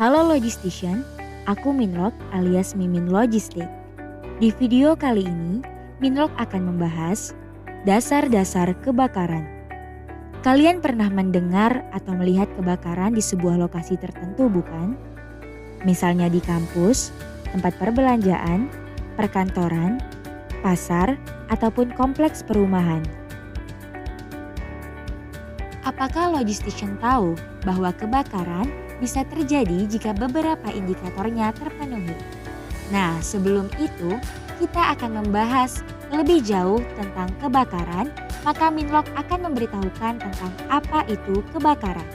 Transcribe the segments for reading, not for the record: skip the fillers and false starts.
Halo Logistician, aku Minlog alias Mimin Logistik. Di video kali ini, Minlog akan membahas dasar-dasar kebakaran. Kalian pernah mendengar atau melihat kebakaran di sebuah lokasi tertentu bukan? Misalnya di kampus, tempat perbelanjaan, perkantoran, pasar, ataupun kompleks perumahan. Apakah Logistician tahu bahwa kebakaran bisa terjadi jika beberapa indikatornya terpenuhi? Nah, sebelum itu kita akan membahas lebih jauh tentang kebakaran, maka Minlog akan memberitahukan tentang apa itu kebakaran.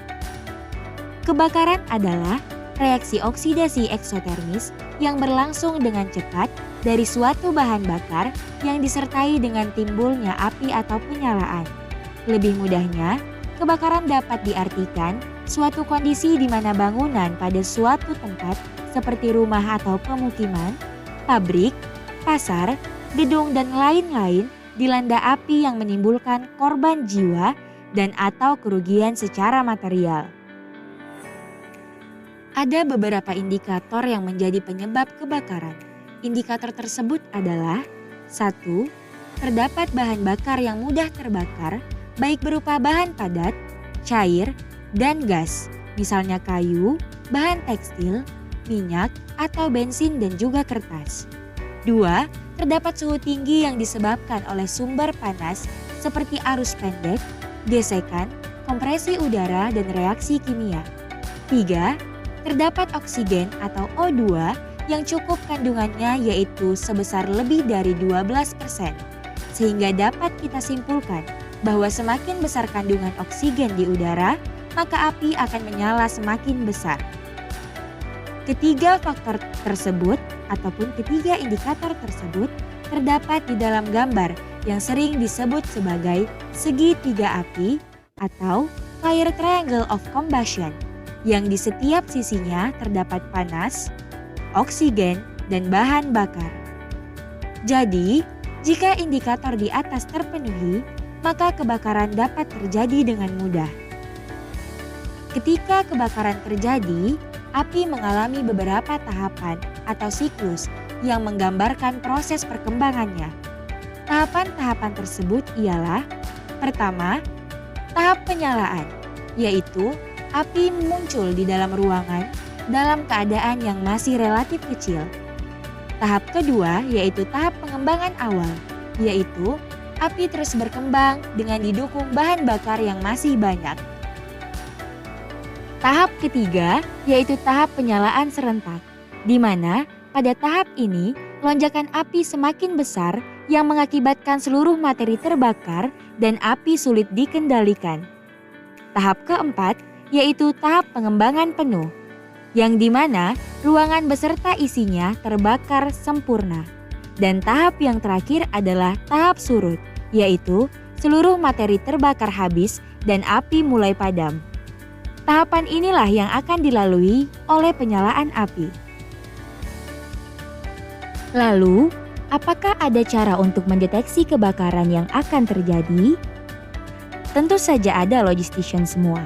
Kebakaran adalah reaksi oksidasi eksotermis yang berlangsung dengan cepat dari suatu bahan bakar yang disertai dengan timbulnya api atau penyalaan. Lebih mudahnya, kebakaran dapat diartikan suatu kondisi di mana bangunan pada suatu tempat seperti rumah atau pemukiman, pabrik, pasar, gedung dan lain-lain dilanda api yang menimbulkan korban jiwa dan atau kerugian secara material. Ada beberapa indikator yang menjadi penyebab kebakaran. Indikator tersebut adalah 1. Terdapat bahan bakar yang mudah terbakar, baik berupa bahan padat, cair, dan gas, misalnya kayu, bahan tekstil, minyak, atau bensin dan juga kertas. 2. Terdapat suhu tinggi yang disebabkan oleh sumber panas seperti arus pendek, gesekan, kompresi udara, dan reaksi kimia. 3. Terdapat oksigen atau O2 yang cukup kandungannya yaitu sebesar lebih dari 12%, sehingga dapat kita simpulkan bahwa semakin besar kandungan oksigen di udara, maka api akan menyala semakin besar. Ketiga faktor tersebut ataupun ketiga indikator tersebut terdapat di dalam gambar yang sering disebut sebagai segitiga api atau fire triangle of combustion, yang di setiap sisinya terdapat panas, oksigen, dan bahan bakar. Jadi, jika indikator di atas terpenuhi, maka kebakaran dapat terjadi dengan mudah. Ketika kebakaran terjadi, api mengalami beberapa tahapan atau siklus yang menggambarkan proses perkembangannya. Tahapan-tahapan tersebut ialah: pertama, tahap penyalaan, yaitu api muncul di dalam ruangan dalam keadaan yang masih relatif kecil. Tahap kedua yaitu tahap pengembangan awal, yaitu api terus berkembang dengan didukung bahan bakar yang masih banyak. Tahap ketiga yaitu tahap penyalaan serentak, di mana pada tahap ini lonjakan api semakin besar yang mengakibatkan seluruh materi terbakar dan api sulit dikendalikan. Tahap keempat yaitu tahap pengembangan penuh, yang di mana ruangan beserta isinya terbakar sempurna. Dan tahap yang terakhir adalah tahap surut, yaitu seluruh materi terbakar habis dan api mulai padam. Tahapan inilah yang akan dilalui oleh penyalaan api. Lalu, apakah ada cara untuk mendeteksi kebakaran yang akan terjadi? Tentu saja ada, Logistician semua.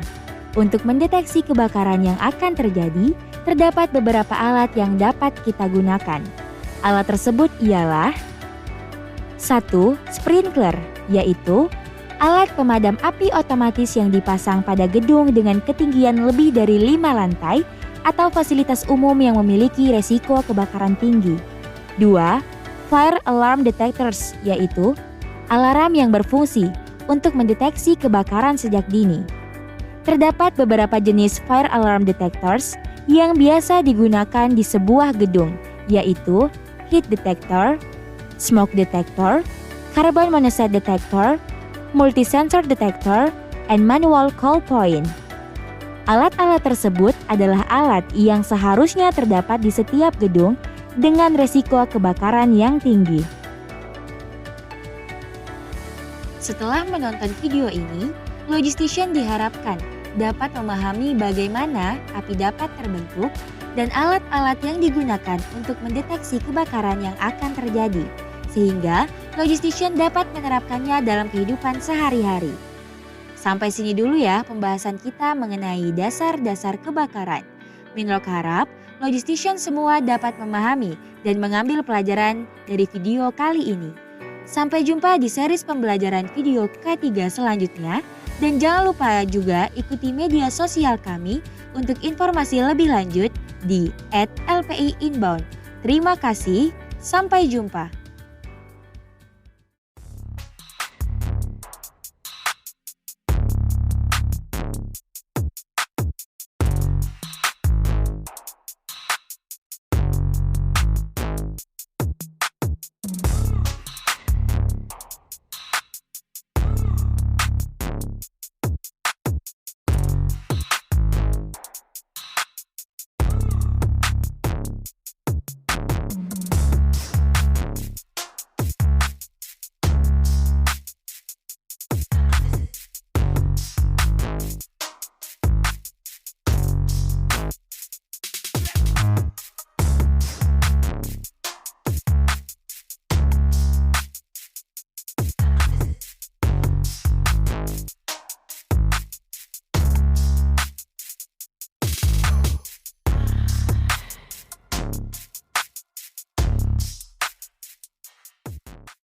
Untuk mendeteksi kebakaran yang akan terjadi, terdapat beberapa alat yang dapat kita gunakan. Alat tersebut ialah 1. Sprinkler, yaitu alat pemadam api otomatis yang dipasang pada gedung dengan ketinggian lebih dari 5 lantai atau fasilitas umum yang memiliki resiko kebakaran tinggi. 2. Fire alarm detectors, yaitu alarm yang berfungsi untuk mendeteksi kebakaran sejak dini. Terdapat beberapa jenis fire alarm detectors yang biasa digunakan di sebuah gedung, yaitu heat detector, smoke detector, carbon monoxide detector, multi-sensor detector, and manual call point. Alat-alat tersebut adalah alat yang seharusnya terdapat di setiap gedung dengan resiko kebakaran yang tinggi. Setelah menonton video ini, Logistician diharapkan dapat memahami bagaimana api dapat terbentuk dan alat-alat yang digunakan untuk mendeteksi kebakaran yang akan terjadi, sehingga Logistician dapat menerapkannya dalam kehidupan sehari-hari. Sampai sini dulu ya pembahasan kita mengenai dasar-dasar kebakaran. Minlok harap Logistician semua dapat memahami dan mengambil pelajaran dari video kali ini. Sampai jumpa di series pembelajaran video ketiga selanjutnya. Dan jangan lupa juga ikuti media sosial kami untuk informasi lebih lanjut di @lpi_inbound. Terima kasih, sampai jumpa.